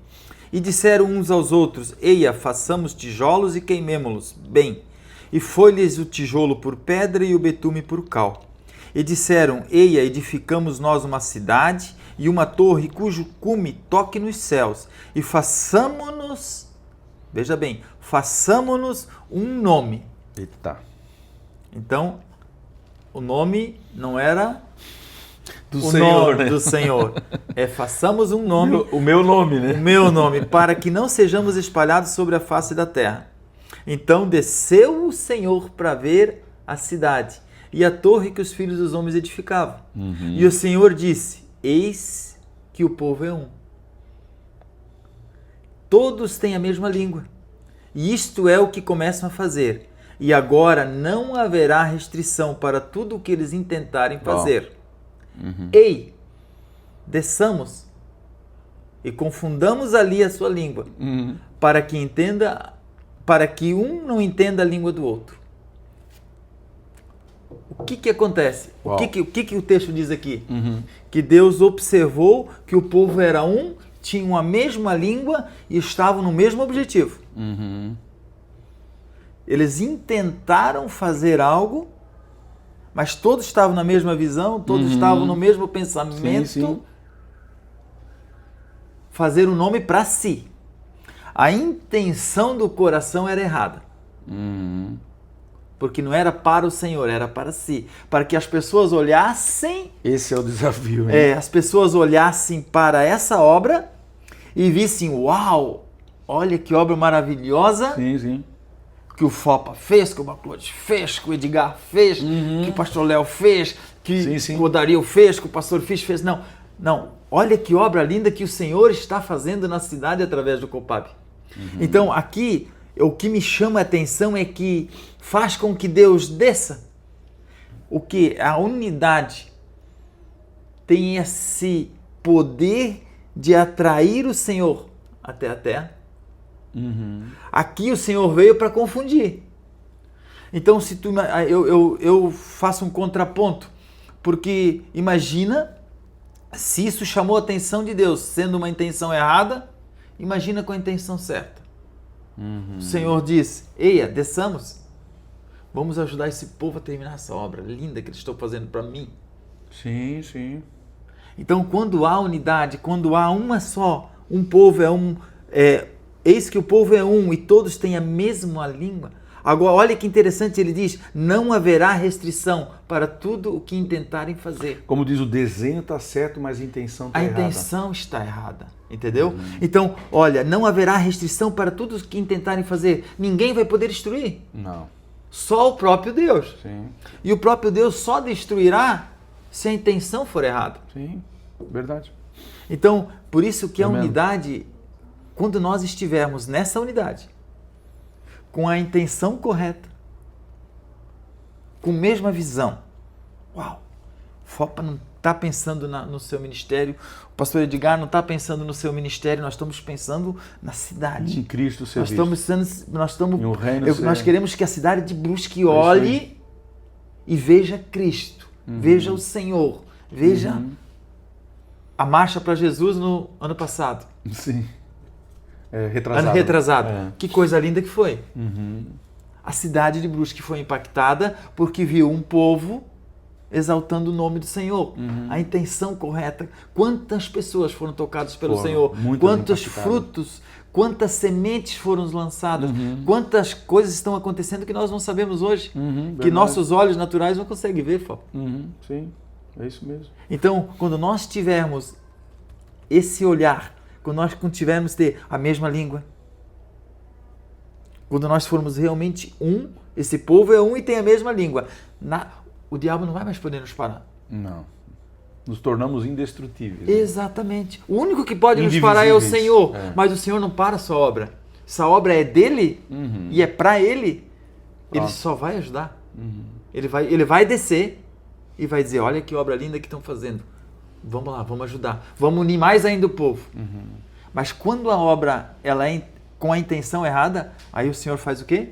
E disseram uns aos outros: Eia, façamos tijolos e queimemo-los. Bem, e foi-lhes o tijolo por pedra e o betume por cal. E disseram: Eia, edificamos nós uma cidade e uma torre cujo cume toque nos céus. E façamo-nos, veja bem, façamo-nos um nome. Eita. Então, o nome não era Do o Senhor, nome né? do Senhor. É façamos um nome, O meu nome, né? o meu nome, para que não sejamos espalhados sobre a face da terra. Então desceu o Senhor para ver a cidade e a torre que os filhos dos homens edificavam. E o Senhor disse: Eis que o povo é um. Todos têm a mesma língua. E isto é o que começam a fazer. E agora não haverá restrição para tudo o que eles intentarem fazer. Ei, desçamos e confundamos ali a sua língua, para que um não entenda a língua do outro. O que acontece? O que o texto diz aqui? Que Deus observou que o povo era um, tinham a mesma língua e estavam no mesmo objetivo. Eles intentaram fazer algo, mas todos estavam na mesma visão, todos estavam no mesmo pensamento. Sim. Fazer um nome para si. A intenção do coração era errada. Porque não era para o Senhor, era para si. Para que as pessoas olhassem... Esse é o desafio, hein? as pessoas olhassem para essa obra e vissem: uau, olha que obra maravilhosa. Sim. Que o Fopa fez, que o Baclode fez, que o Edgar fez, que o pastor Léo fez, que o Dario fez, que o pastor Fisch fez. Não. Olha que obra linda que o Senhor está fazendo na cidade através do Copab. Então, aqui, o que me chama a atenção é que faz com que Deus desça. O que? A unidade tem esse poder de atrair o Senhor até a terra. Aqui o Senhor veio para confundir. Então, se eu faço um contraponto, porque imagina se isso chamou a atenção de Deus, sendo uma intenção errada, imagina com a intenção certa. O Senhor diz: Eia, desçamos, vamos ajudar esse povo a terminar essa obra linda que eles estão fazendo para mim. Sim. Então, quando há unidade, quando há uma só, um povo é um... Eis que o povo é um e todos têm a mesma língua. Agora, olha que interessante, ele diz: não haverá restrição para tudo o que intentarem fazer. Como diz, o desenho está certo, mas a intenção está errada. A intenção está errada, entendeu? Então, olha, não haverá restrição para tudo o que intentarem fazer. Ninguém vai poder destruir. Não. Só o próprio Deus. Sim. E o próprio Deus só destruirá se a intenção for errada. Sim, verdade. Então, por isso que a Amém. unidade... Quando nós estivermos nessa unidade, com a intenção correta, com a mesma visão, uau, o Fopa não está pensando no seu ministério, o pastor Edgar não está pensando no seu ministério, nós estamos pensando na cidade. Em Cristo serviço. Nós queremos que a cidade de Brusque olhe e veja Cristo, veja o Senhor, veja a marcha para Jesus no ano passado. Sim. Retrasado. Ano retrasado. Que coisa linda que foi. A cidade de Brusque foi impactada porque viu um povo exaltando o nome do Senhor. A intenção correta. Quantas pessoas foram tocadas pelo Senhor? Quantos frutos, quantas sementes foram lançadas? Quantas coisas estão acontecendo que nós não sabemos hoje? Que nossos olhos naturais não conseguem ver, Fábio. Sim, é isso mesmo. Então, quando nós tivermos esse olhar, quando nós tivermos ter a mesma língua, quando nós formos realmente um, esse povo é um e tem a mesma língua, o diabo não vai mais poder nos parar. Não. Nos tornamos indestrutíveis. Exatamente. O único que pode nos parar é o Senhor. Mas o Senhor não para a sua obra. Essa obra é dele e é para ele. Ele só vai ajudar. Ele vai descer e vai dizer: olha que obra linda que estão fazendo. Vamos lá, vamos ajudar. Vamos unir mais ainda o povo. Mas quando a obra ela é com a intenção errada, aí o Senhor faz o quê?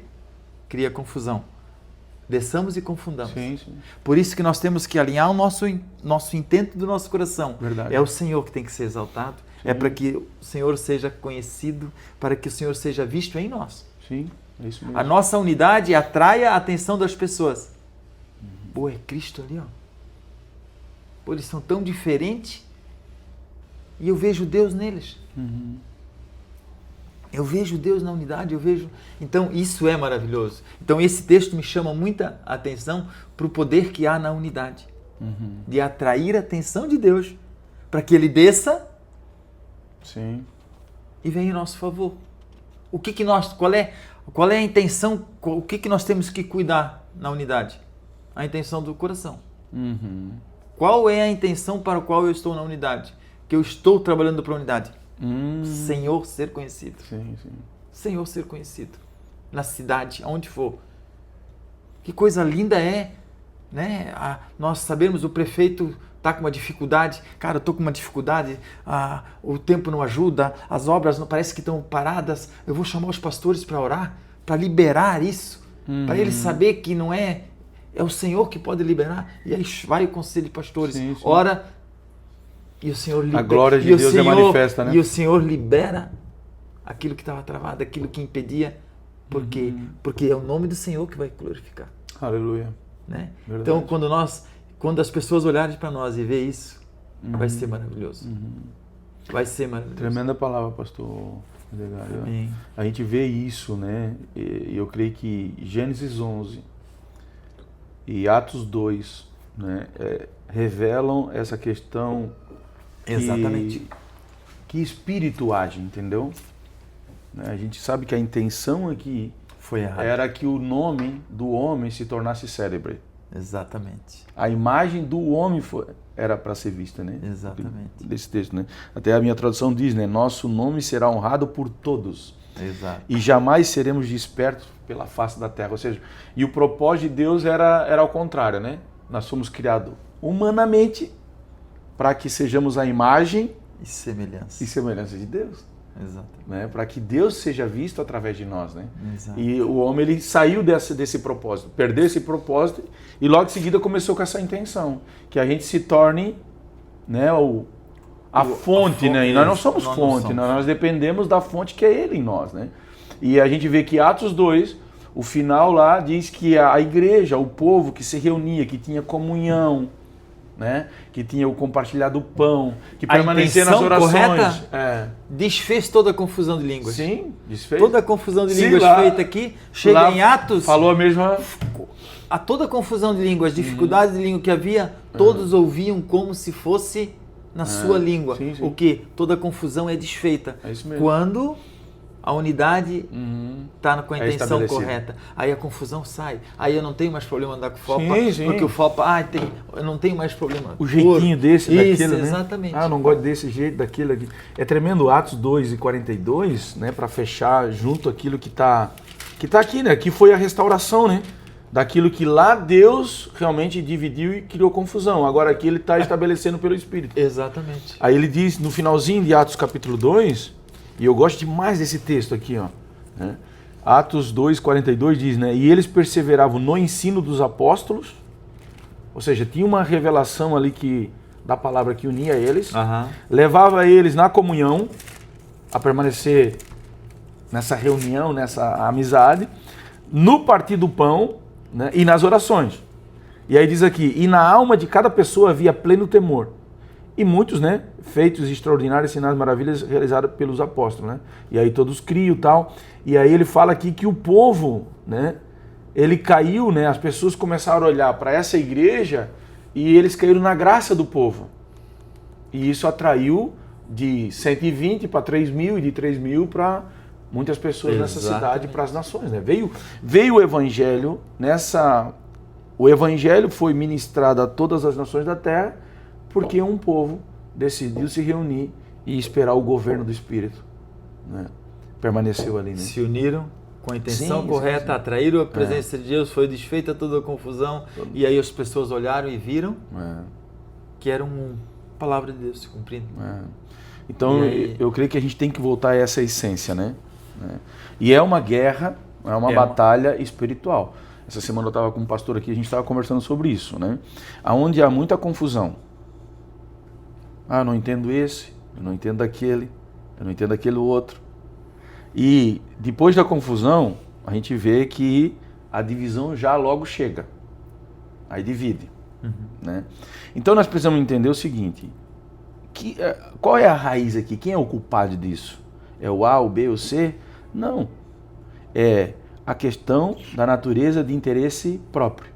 Cria confusão. desçamos e confundamos. Sim, sim. Por isso que nós temos que alinhar o nosso intento do nosso coração. Verdade. É o Senhor que tem que ser exaltado, é para que o Senhor seja conhecido, para que o Senhor seja visto em nós. Sim, é isso mesmo. A nossa unidade atraia a atenção das pessoas. Pô, é Cristo ali, ó. Pô, eles são tão diferentes e eu vejo Deus neles. Eu vejo Deus na unidade, eu vejo... Então, isso é maravilhoso. Então, esse texto me chama muita atenção para o poder que há na unidade. De atrair a atenção de Deus para que Ele desça Sim. e venha em nosso favor. O que nós... Qual é a intenção? O que nós temos que cuidar na unidade? A intenção do coração. Qual é a intenção para a qual eu estou na unidade? Que eu estou trabalhando para a unidade? Senhor ser conhecido. Sim, sim. Senhor ser conhecido. Na cidade, aonde for. Que coisa linda é, né? Nós sabemos, o prefeito está com uma dificuldade. Cara, eu estou com uma dificuldade. O tempo não ajuda. As obras não parece que estão paradas. Eu vou chamar os pastores para orar, para liberar isso. Para eles saber que não é o Senhor que pode liberar. E aí vai o conselho de pastores. Sim, sim. Ora, e o Senhor libera. A glória de Deus é manifesta, né? E o Senhor libera aquilo que estava travado, aquilo que impedia. Por quê? Porque é o nome do Senhor que vai glorificar. Aleluia. Né? Verdade. Então, quando as pessoas olharem para nós e ver isso, vai ser maravilhoso. Vai ser maravilhoso. Tremenda palavra, pastor. Amém. A gente vê isso, né? E eu creio que Gênesis 11 e Atos 2, né, revelam essa questão. Exatamente. Que espírito age, entendeu? A gente sabe que a intenção aqui foi errada. Era que o nome do homem se tornasse célebre. Exatamente. A imagem do homem era para ser vista, né? Exatamente. Desse texto, né? Até a minha tradução diz, né? Nosso nome será honrado por todos. Exato. E jamais seremos despertos pela face da terra. Ou seja, e o propósito de Deus era ao contrário, né? Nós somos criados humanamente para que sejamos a imagem e semelhança de Deus. Exato. Né? Para que Deus seja visto através de nós, né? Exato. E o homem ele saiu desse propósito, perdeu esse propósito e logo em seguida começou com essa intenção, que a gente se torne, né, a fonte, né? E nós não somos fonte, nós dependemos da fonte que é Ele em nós, né? E a gente vê que Atos 2, o final lá diz que a igreja, o povo que se reunia, que tinha comunhão, né? Que tinha o compartilhar do pão, que permanecia nas orações. Correta, desfez toda a confusão de línguas. Sim, desfez. Toda a confusão de línguas feita aqui, chega em Atos. Falou a mesma. A toda a confusão de línguas, dificuldade de língua que havia, todos ouviam como se fosse na sua língua. Sim, sim. O que? Toda a confusão é desfeita. É isso mesmo. Quando a unidade está com a intenção correta. Aí a confusão sai. Aí eu não tenho mais problema andar com o FOPA, porque o FOPA, eu não tenho mais problema. O jeitinho desse, daquele, né? Exatamente. Eu não gosto desse jeito, daquele aqui. É tremendo Atos 2 e 42, né? Para fechar junto aquilo que tá aqui, né? Que foi a restauração, né? Daquilo que lá Deus realmente dividiu e criou confusão. Agora aqui ele está estabelecendo pelo Espírito. Exatamente. Aí ele diz, no finalzinho de Atos capítulo 2... E eu gosto demais desse texto aqui, ó. Né? Atos 2:42 diz, né? E eles perseveravam no ensino dos apóstolos, ou seja, tinha uma revelação ali da palavra que unia eles, levava eles na comunhão, a permanecer nessa reunião, nessa amizade, no partir do pão, né? E nas orações. E aí diz aqui, e na alma de cada pessoa havia pleno temor. E muitos, né, feitos extraordinários, sinais, maravilhas realizados pelos apóstolos, né? E aí todos criam e tal. E aí ele fala aqui que o povo, né, ele caiu, né? As pessoas começaram a olhar para essa igreja e eles caíram na graça do povo. E isso atraiu de 120 para 3.000 e de 3.000 para muitas pessoas nessa cidade, para as nações, né? Veio o evangelho o evangelho foi ministrado a todas as nações da terra, porque um povo decidiu se reunir e esperar o governo do Espírito, né? Permaneceu ali, né? Se uniram com a intenção correta, atraíram a presença de Deus, foi desfeita toda a confusão, e aí as pessoas olharam e viram que era uma palavra de Deus se cumprindo. Então eu creio que a gente tem que voltar a essa essência, né? E é uma guerra, é uma batalha espiritual. Essa semana eu estava com um pastor aqui, a gente estava conversando sobre isso, né? Aonde há muita confusão. Eu não entendo esse, eu não entendo aquele, eu não entendo aquele outro. E depois da confusão, a gente vê que a divisão já logo chega. Aí divide. Né? Então nós precisamos entender o seguinte, qual é a raiz aqui? Quem é o culpado disso? É o A, o B, o C? Não. É a questão da natureza de interesse próprio.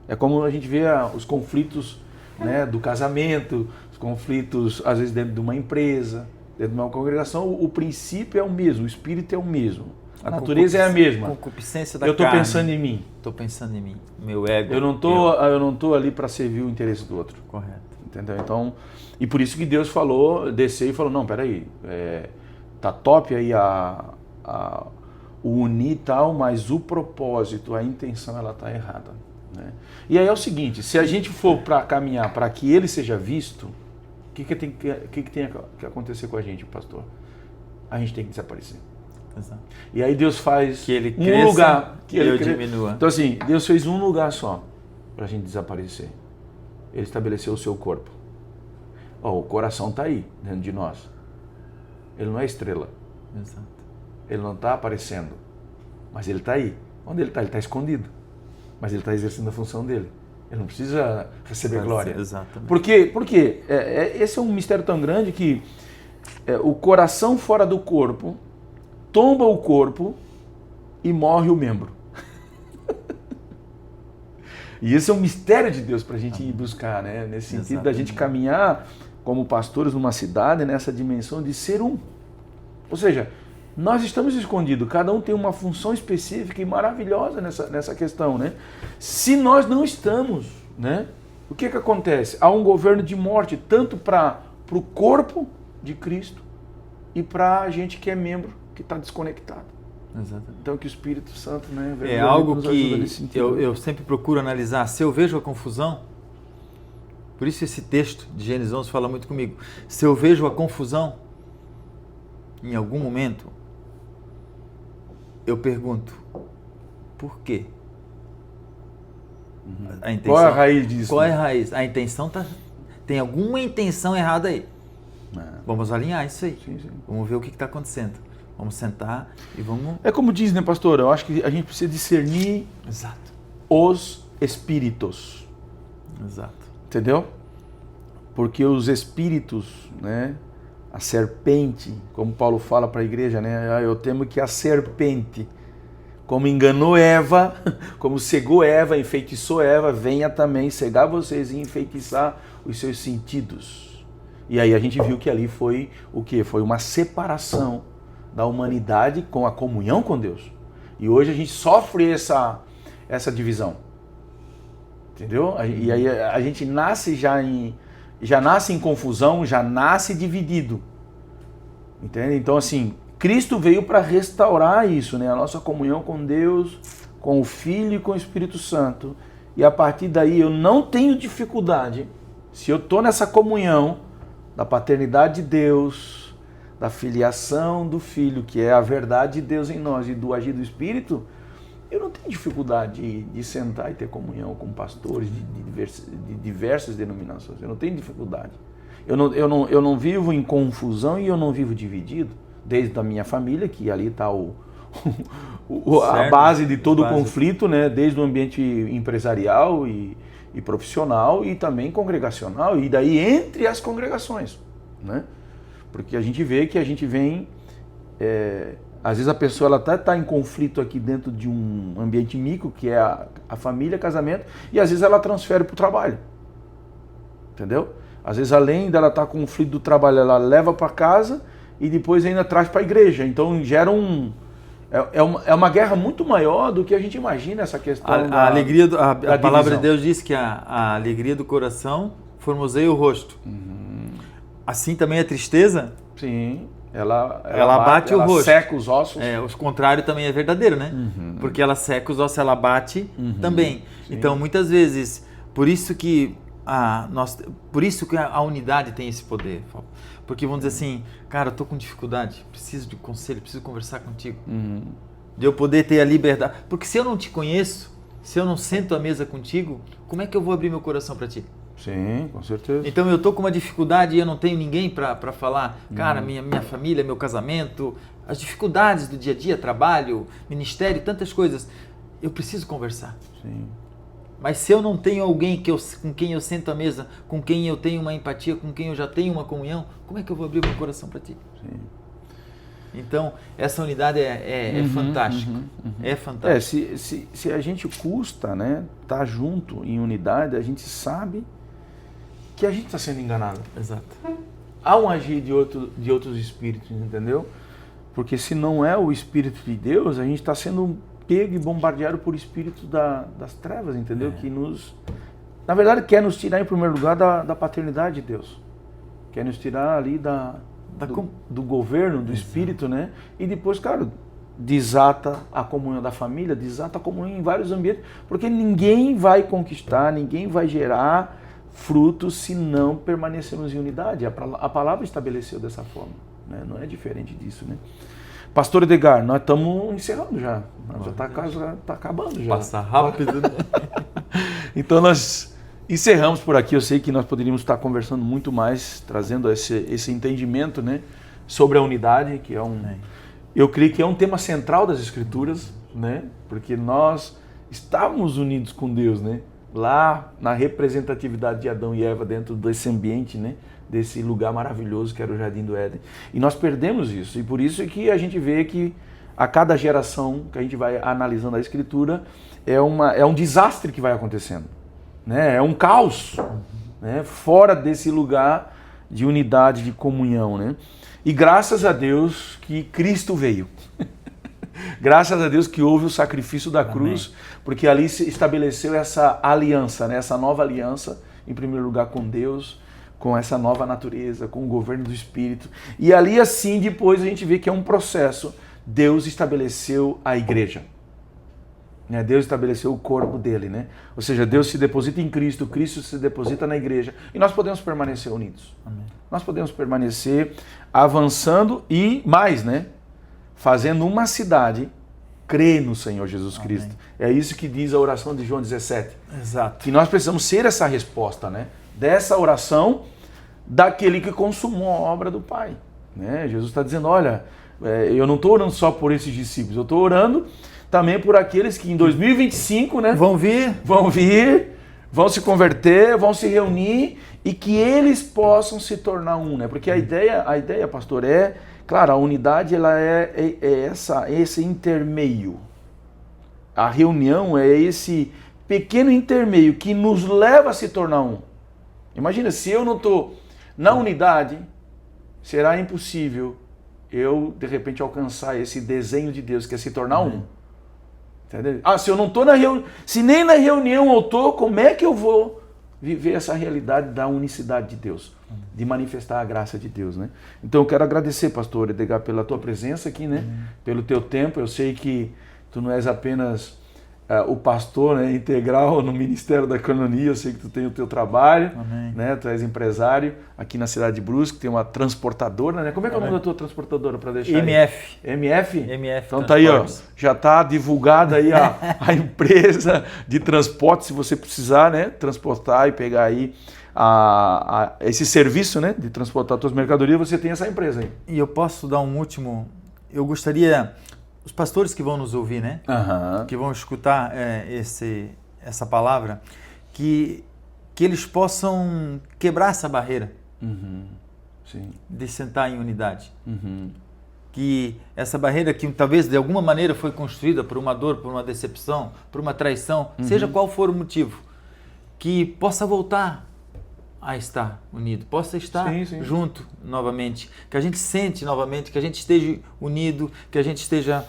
É como a gente vê os conflitos, né, do casamento, os conflitos às vezes dentro de uma empresa, dentro de uma congregação, o princípio é o mesmo, o espírito é o mesmo. A natureza é a mesma. Concupiscência da eu estou carne. pensando em mim. Estou pensando em mim. Meu ego. Eu não tô ali para servir o interesse do outro. Correto. Entendeu? Então, e por isso que Deus falou, desceu e falou, não, peraí, tá top aí o unir e tal, mas o propósito, a intenção, ela tá errada. Né? E aí é o seguinte, se a gente for para caminhar para que ele seja visto, o que tem que acontecer com a gente, pastor? A gente tem que desaparecer. Exato. E aí Deus faz que ele cresça, lugar que eu diminua. Então assim, Deus fez um lugar só para a gente desaparecer. Ele estabeleceu o seu corpo. O coração está aí, dentro de nós. Ele não é estrela. Exato. Ele não está aparecendo, mas ele está aí. Onde ele está? Ele está escondido. Mas ele está exercendo a função dele. Ele não precisa receber glória. Exatamente. Por quê? Esse é um mistério tão grande que o coração fora do corpo tomba o corpo e morre o membro. E esse é um mistério de Deus para a gente ir buscar, né? Nesse sentido da gente caminhar como pastores numa cidade, nessa dimensão de ser um. Ou seja, nós estamos escondidos, cada um tem uma função específica e maravilhosa nessa questão, né? Se nós não estamos, né? O que acontece? Há um governo de morte, tanto para o corpo de Cristo e para a gente que é membro, que está desconectado. Exatamente. Então que o Espírito Santo, né, é algo que eu sempre procuro analisar. Se eu vejo a confusão, por isso esse texto de Gênesis 11 fala muito comigo. Se eu vejo a confusão, em algum momento, eu pergunto, por quê? A intenção, qual é a raiz disso? Qual é a raiz? A intenção tem alguma intenção errada aí. Vamos alinhar isso aí. Sim. Vamos ver o que está acontecendo. Vamos sentar e vamos... É como diz, né, pastor? Eu acho que a gente precisa discernir Exato. os espíritos. Exato. Entendeu? Porque os espíritos, né, a serpente, como Paulo fala para a igreja, né, eu temo que a serpente, como enganou Eva, como cegou Eva, enfeitiçou Eva, venha também cegar vocês e enfeitiçar os seus sentidos. E aí a gente viu que ali foi o quê? Foi uma separação da humanidade com a comunhão com Deus. E hoje a gente sofre essa divisão. Entendeu? E aí a gente nasce já nasce em confusão, já nasce dividido. Entende? Então assim, Cristo veio para restaurar isso, né? A nossa comunhão com Deus, com o Filho e com o Espírito Santo. E a partir daí eu não tenho dificuldade, se eu estou nessa comunhão da paternidade de Deus, da filiação do Filho, que é a verdade de Deus em nós e do agir do Espírito, eu não tenho dificuldade de sentar e ter comunhão com pastores de diversas denominações. Eu não tenho dificuldade. Eu não vivo em confusão e eu não vivo dividido. Desde a minha família, que ali está a base de todo o conflito, né? Desde o ambiente empresarial e profissional e também congregacional, e daí entre as congregações, né? Porque a gente vê que a gente vem... às vezes a pessoa ela tá em conflito aqui dentro de um ambiente micro, que é a família, casamento, e às vezes ela transfere para o trabalho. Entendeu? Às vezes além dela estar com conflito do trabalho, ela leva para casa e depois ainda traz para a igreja. Então gera é uma guerra muito maior do que a gente imagina, essa questão a alegria a palavra de Deus diz que a alegria do coração formoseia o rosto. Assim também a tristeza... Sim. Ela bate o rosto. Seca os ossos. O contrário também é verdadeiro, né? Porque ela seca os ossos, ela bate também. Sim. Então, muitas vezes, por isso que a unidade tem esse poder. Porque vamos dizer assim, cara, eu tô com dificuldade, preciso de conselho, preciso conversar contigo. De eu poder ter a liberdade. Porque se eu não te conheço, se eu não sento à mesa contigo, como é que eu vou abrir meu coração para ti? Sim, com certeza. Então eu estou com uma dificuldade e eu não tenho ninguém para falar, cara, minha família, meu casamento, as dificuldades do dia a dia, trabalho, ministério, tantas coisas. Eu preciso conversar. Sim. Mas se eu não tenho alguém com quem eu sento à mesa, com quem eu tenho uma empatia, com quem eu já tenho uma comunhão, como é que eu vou abrir meu coração para ti? Sim. Então, essa unidade é fantástica. É fantástica. Se a gente custa, né, tá junto em unidade, a gente sabe que a gente está sendo enganado. Exato. Há um agir de outros espíritos, entendeu? Porque se não é o Espírito de Deus, a gente está sendo pego e bombardeado por espírito das trevas, entendeu? Que nos, na verdade, quer nos tirar em primeiro lugar da paternidade de Deus. Quer nos tirar ali do governo, do espírito, né? E depois, cara, desata a comunhão da família, desata a comunhão em vários ambientes, porque ninguém vai conquistar, ninguém vai gerar frutos se não permanecermos em unidade. A palavra estabeleceu dessa forma, né? Não é diferente disso, né? Pastor Edgar, nós estamos encerrando já. Já está acabando já. Passa rápido, né? Então nós encerramos por aqui. Eu sei que nós poderíamos estar conversando muito mais, trazendo esse entendimento, né, sobre a unidade, que eu creio que é um tema central das Escrituras, né? Porque nós estávamos unidos com Deus, né? Lá na representatividade de Adão e Eva dentro desse ambiente, né? Desse lugar maravilhoso que era o Jardim do Éden. E nós perdemos isso. E por isso é que a gente vê que a cada geração que a gente vai analisando a Escritura é um desastre que vai acontecendo, né? É um caos, né? Fora desse lugar de unidade, de comunhão, né? E graças a Deus que Cristo veio. Graças a Deus que houve o sacrifício da cruz, porque ali se estabeleceu essa aliança, né? Essa nova aliança, em primeiro lugar com Deus, com essa nova natureza, com o governo do Espírito. E ali assim depois a gente vê que é um processo. Deus estabeleceu a igreja. Né? Deus estabeleceu o corpo dele, né? Ou seja, Deus se deposita em Cristo, Cristo se deposita na igreja. E nós podemos permanecer unidos. Amém. Nós podemos permanecer avançando e mais, né? Fazendo uma cidade crer no Senhor Jesus Cristo. Amém. É isso que diz a oração de João 17. Exato. Que nós precisamos ser essa resposta, né? Dessa oração daquele que consumou a obra do Pai. Né? Jesus está dizendo, olha, eu não estou orando só por esses discípulos, eu estou orando também por aqueles que em 2025, né, vão vir, vão se converter, vão se reunir e que eles possam se tornar um, né? Porque a ideia, pastor, claro, a unidade ela é esse intermeio. A reunião é esse pequeno intermeio que nos leva a se tornar um. Imagina, se eu não estou na unidade, será impossível eu, de repente, alcançar esse desenho de Deus, que é se tornar um. Entendeu? Se eu não estou na reunião, se nem na reunião eu estou, como é que eu vou viver essa realidade da unicidade de Deus? De manifestar a graça de Deus, né? Então eu quero agradecer, pastor Edgar, pela tua presença aqui, né? Pelo teu tempo. Eu sei que tu não és apenas o pastor, né, integral no Ministério da Economia, eu sei que tu tem o teu trabalho, né, tu és empresário aqui na cidade de Brusque, tem uma transportadora, né? Como é que é o nome da tua transportadora para deixar MF. aí? MF? MF. Então tá aí, ó, já tá divulgada aí a empresa de transporte, se você precisar, né, transportar e pegar aí esse serviço, né, de transportar tuas mercadorias, você tem essa empresa aí. E eu posso dar um último, eu gostaria... Os pastores que vão nos ouvir, né? Que vão escutar essa palavra, que eles possam quebrar essa barreira Sim. de sentar em unidade. Que essa barreira que talvez de alguma maneira foi construída por uma dor, por uma decepção, por uma traição, seja qual for o motivo, que possa voltar a estar unido, possa estar junto novamente, que a gente sente novamente, que a gente esteja unido, que a gente esteja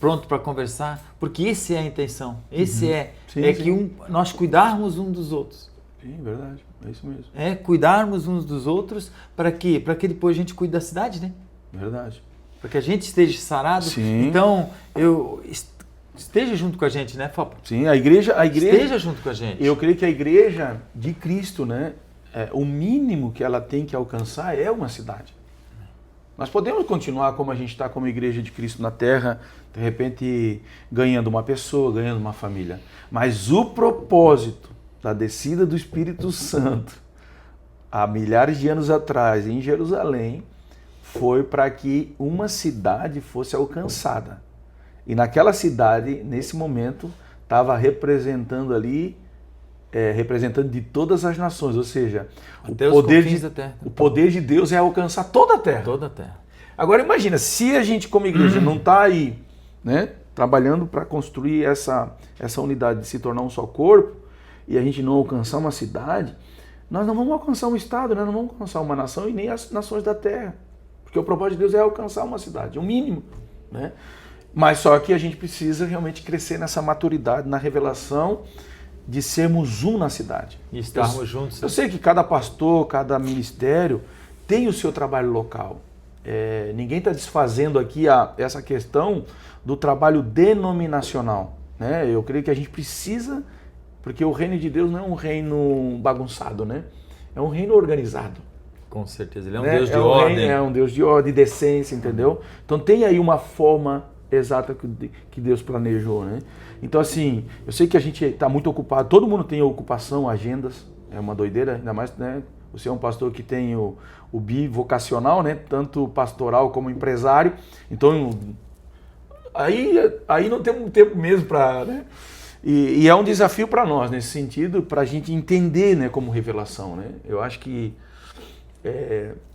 pronto para conversar, porque essa é a intenção, que nós cuidarmos uns dos outros. Sim, verdade, é isso mesmo. Cuidarmos uns dos outros, para quê? Para que depois a gente cuide da cidade, né? Verdade. Para que a gente esteja sarado. Sim. Então, esteja junto com a gente, né, Fopa? Sim, a igreja... Esteja junto com a gente. Eu creio que a igreja de Cristo, né, o mínimo que ela tem que alcançar é uma cidade. Nós podemos continuar como a gente está como Igreja de Cristo na Terra, de repente ganhando uma pessoa, ganhando uma família. Mas o propósito da descida do Espírito Santo, há milhares de anos atrás, em Jerusalém, foi para que uma cidade fosse alcançada. E naquela cidade, nesse momento, estava representando ali, representando de todas as nações, ou seja, o poder de Deus é alcançar toda a terra. Toda a terra. Agora imagina, se a gente como igreja não está aí, né, trabalhando para construir essa unidade de se tornar um só corpo, e a gente não alcançar uma cidade, nós não vamos alcançar um estado, né? Não vamos alcançar uma nação e nem as nações da terra. Porque o propósito de Deus é alcançar uma cidade, um mínimo, né? Mas só que a gente precisa realmente crescer nessa maturidade, na revelação de sermos um na cidade. E estarmos juntos. Eu sei que cada pastor, cada ministério tem o seu trabalho local. Ninguém está desfazendo aqui essa questão do trabalho denominacional, né? Eu creio que a gente precisa, porque o reino de Deus não é um reino bagunçado, né? É um reino organizado. Com certeza, ele é um Deus de ordem. É um Deus de ordem, de decência, entendeu? Então tem aí uma forma exata que Deus planejou, né? Então assim, eu sei que a gente está muito ocupado, todo mundo tem ocupação, agendas, é uma doideira, ainda mais, né? Você é um pastor que tem o bivocacional, né? Tanto pastoral como empresário, então aí não temos tempo mesmo para, né? E é um desafio para nós nesse sentido, para a gente entender, né, como revelação, né? Eu acho que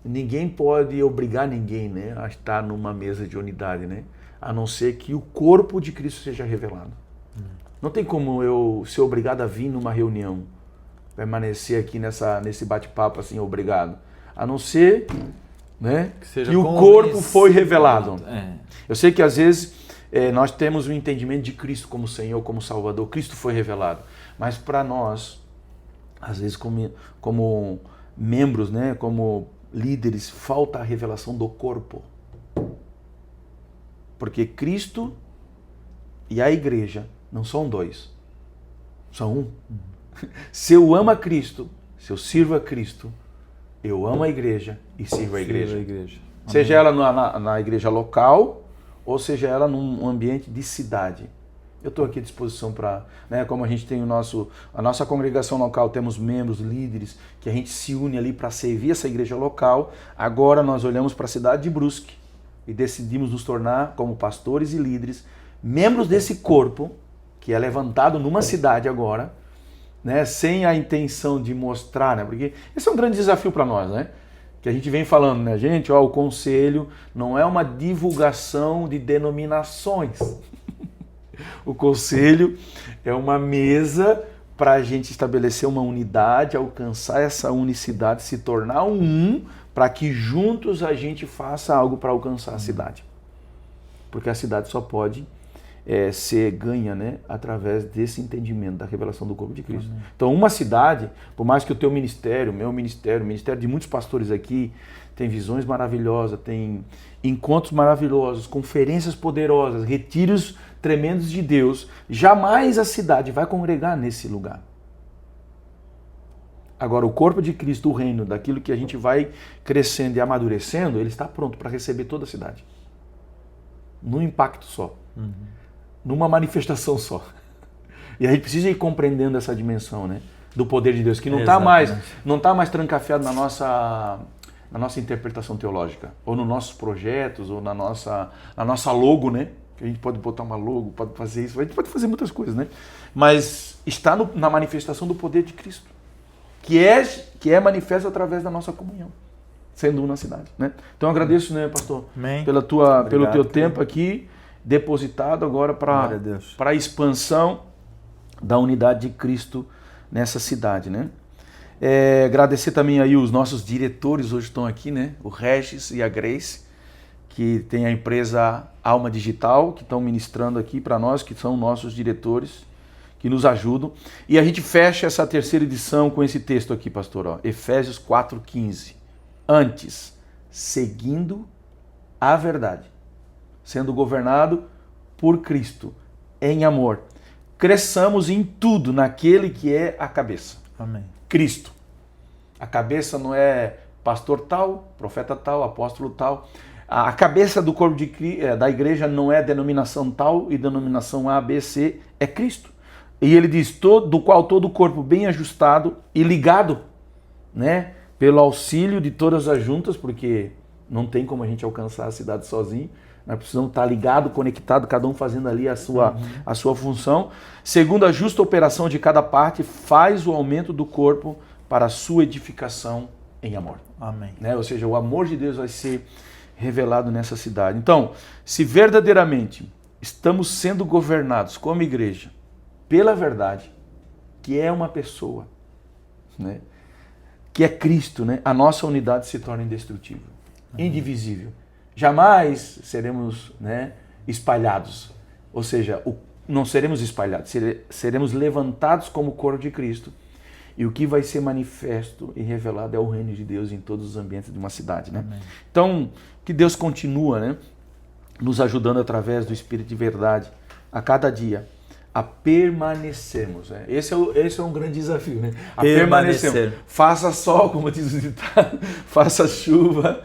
ninguém pode obrigar ninguém, né, a estar numa mesa de unidade, né, a não ser que o corpo de Cristo seja revelado. Não tem como eu ser obrigado a vir numa reunião, permanecer aqui nesse bate-papo assim, obrigado, a não ser, né, que o corpo foi revelado. Eu sei que às vezes nós temos o entendimento de Cristo como Senhor, como Salvador, Cristo foi revelado, mas para nós, às vezes como membros, né, como líderes, falta a revelação do corpo. Porque Cristo e a igreja não são dois, são um. Se eu amo a Cristo, se eu sirvo a Cristo, eu amo a igreja e sirvo a igreja. Seja ela na igreja local, ou seja ela num ambiente de cidade. Eu estou aqui à disposição para, né, como a gente tem a nossa congregação local, temos membros, líderes, que a gente se une ali para servir essa igreja local. Agora nós olhamos para a cidade de Brusque e decidimos nos tornar, como pastores e líderes, membros desse corpo, que é levantado numa cidade agora, né, sem a intenção de mostrar, né, porque esse é um grande desafio para nós, né? Que a gente vem falando, né, gente, o conselho não é uma divulgação de denominações. O conselho é uma mesa para a gente estabelecer uma unidade, alcançar essa unicidade, se tornar para que juntos a gente faça algo para alcançar a cidade. Porque a cidade só pode ser ganha, né, através desse entendimento da revelação do corpo de Cristo. Amém. Então uma cidade, por mais que o teu ministério, meu ministério, o ministério de muitos pastores aqui, tem visões maravilhosas, tem encontros maravilhosos, conferências poderosas, retiros tremendos de Deus, jamais a cidade vai congregar nesse lugar. Agora, o corpo de Cristo, o reino, daquilo que a gente vai crescendo e amadurecendo, ele está pronto para receber toda a cidade. Num impacto só. Numa manifestação só. E a gente precisa ir compreendendo essa dimensão, né, do poder de Deus, que não está mais trancafiado na nossa interpretação teológica, ou nos nossos projetos, ou na nossa logo, né? Que a gente pode botar uma logo, pode fazer isso, a gente pode fazer muitas coisas, né? Mas está na manifestação do poder de Cristo, que é manifesto através da nossa comunhão, sendo na cidade, né? Então eu agradeço, né, pastor, pelo teu tempo aqui, depositado agora para a expansão da unidade de Cristo nessa cidade, né? Agradecer também aí os nossos diretores, hoje estão aqui, né? O Regis e a Grace, que tem a empresa Alma Digital, que estão ministrando aqui para nós, que são nossos diretores, que nos ajudam. E a gente fecha essa terceira edição com esse texto aqui, pastor, ó, Efésios 4,15. Antes, seguindo a verdade, sendo governado por Cristo, em amor, cresçamos em tudo naquele que é a cabeça. Amém. Cristo. A cabeça não é pastor tal, profeta tal, apóstolo tal. A cabeça do corpo da igreja não é denominação tal e denominação A, B, C, é Cristo. E ele diz, do qual todo o corpo bem ajustado e ligado, né, pelo auxílio de todas as juntas, porque não tem como a gente alcançar a cidade sozinho, nós precisamos estar ligado, conectado, cada um fazendo ali a sua função. Segundo a justa operação de cada parte, faz o aumento do corpo para a sua edificação em amor. Amém. Né? Ou seja, o amor de Deus vai ser revelado nessa cidade. Então, se verdadeiramente estamos sendo governados como igreja pela verdade, que é uma pessoa, né? Que é Cristo, né? A nossa unidade se torna indestrutível, indivisível. Jamais seremos, né, espalhados. Ou seja, não seremos espalhados, seremos levantados como corpo de Cristo. E o que vai ser manifesto e revelado é o reino de Deus em todos os ambientes de uma cidade. Né? Então, que Deus continua, né, nos ajudando através do Espírito de verdade a cada dia a permanecermos. Né? Esse é um grande desafio. Né? A permanecermos. Faça sol, como diz o ditado, faça chuva.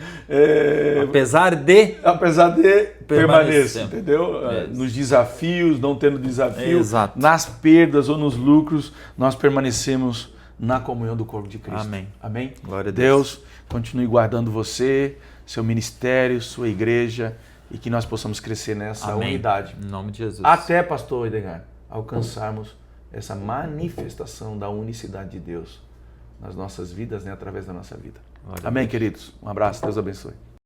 Apesar de permaneça, entendeu? Nos desafios, não tendo desafio, Exato. nas perdas ou nos lucros, nós permanecemos na comunhão do corpo de Cristo. Amém. Amém? Glória a Deus. Deus continue guardando você, seu ministério, sua igreja, e que nós possamos crescer nessa unidade. Em nome de Jesus. Até, pastor Edgar, alcançarmos essa manifestação da unicidade de Deus nas nossas vidas, né, através da nossa vida. Amém, queridos? Um abraço, Deus abençoe.